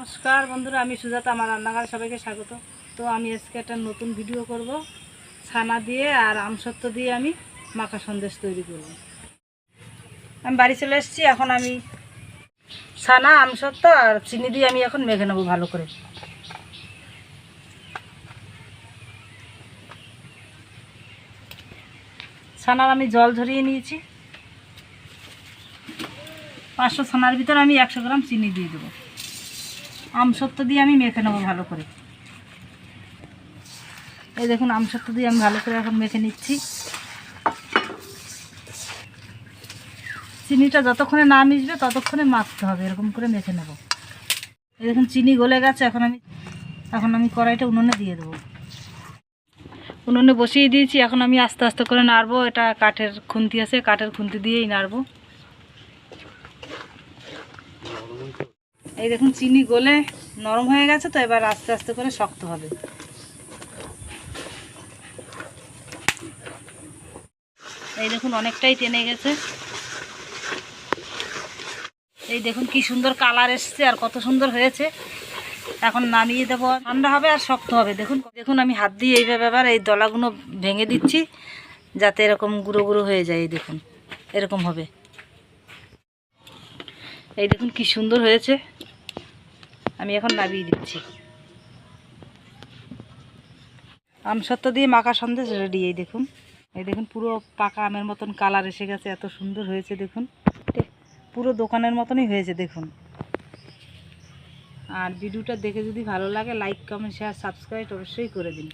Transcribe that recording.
নমস্কার বন্ধুরা, আমি সুজাতা, আমার রান্নাঘরে সবাইকে স্বাগত। তো আমি আজকে একটা নতুন ভিডিও করব। ছানা দিয়ে আর আমসত্ত্ব দিয়ে আমি মাখা সন্দেশ তৈরি করব। আমি বাড়ি চলে এসেছি। এখন আমি ছানা, আমসত্ত্ব আর চিনি দিয়ে আমি এখন মেখে নেবো ভালো করে। ছানার আমি জল ঝরিয়ে নিয়েছি। 500 ছানার ভিতরে আমি 100 গ্রাম চিনি দিয়ে দেবো। আমসত্ত্ব দিয়ে আমি মেখে নেবো ভালো করে। এই দেখুন, আমসত্ত্ব দিয়ে আমি ভালো করে এখন মেখে নিচ্ছি। চিনিটা যতক্ষণে না মিশবে ততক্ষণে মাখতে হবে, এরকম করে মেখে নেব। এই দেখুন, চিনি গলে গেছে। এখন আমি কড়াইটা উনুনে দিয়ে দেবো। উনুনে বসিয়ে দিয়েছি। এখন আমি আস্তে আস্তে করে নাড়বো। এটা কাঠের খুন্তি আছে, কাঠের খুন্তি দিয়েই নাড়বো। এই দেখুন, চিনি গলে নরম হয়ে গেছে। তো এবার আস্তে আস্তে করে শক্ত হবে। এই দেখুন, অনেকটাই টেনে গেছে। এই দেখুন কি সুন্দর কালার এসছে আর কত সুন্দর হয়েছে। এখন নামিয়ে দেবো। ঠান্ডা হবে আর শক্ত হবে। দেখুন দেখুন আমি হাত দিয়ে এইভাবে আবার এই দলাগুলো ভেঙে দিচ্ছি, যাতে এরকম গুঁড়ো গুঁড়ো হয়ে যায়। এই দেখুন, এরকম হবে। এই দেখুন কি সুন্দর হয়েছে। আমি এখন নামিয়ে দিচ্ছি। আমসত্ত্ব দিয়ে মাখা সন্দেশ রেডি। এই দেখুন পুরো পাকা আমের মতন কালার এসে গেছে। এত সুন্দর হয়েছে দেখুন, পুরো দোকানের মতনই হয়েছে দেখুন। আর ভিডিওটা দেখে যদি ভালো লাগে, লাইক, কমেন্ট, শেয়ার, সাবস্ক্রাইব অবশ্যই করে দিন।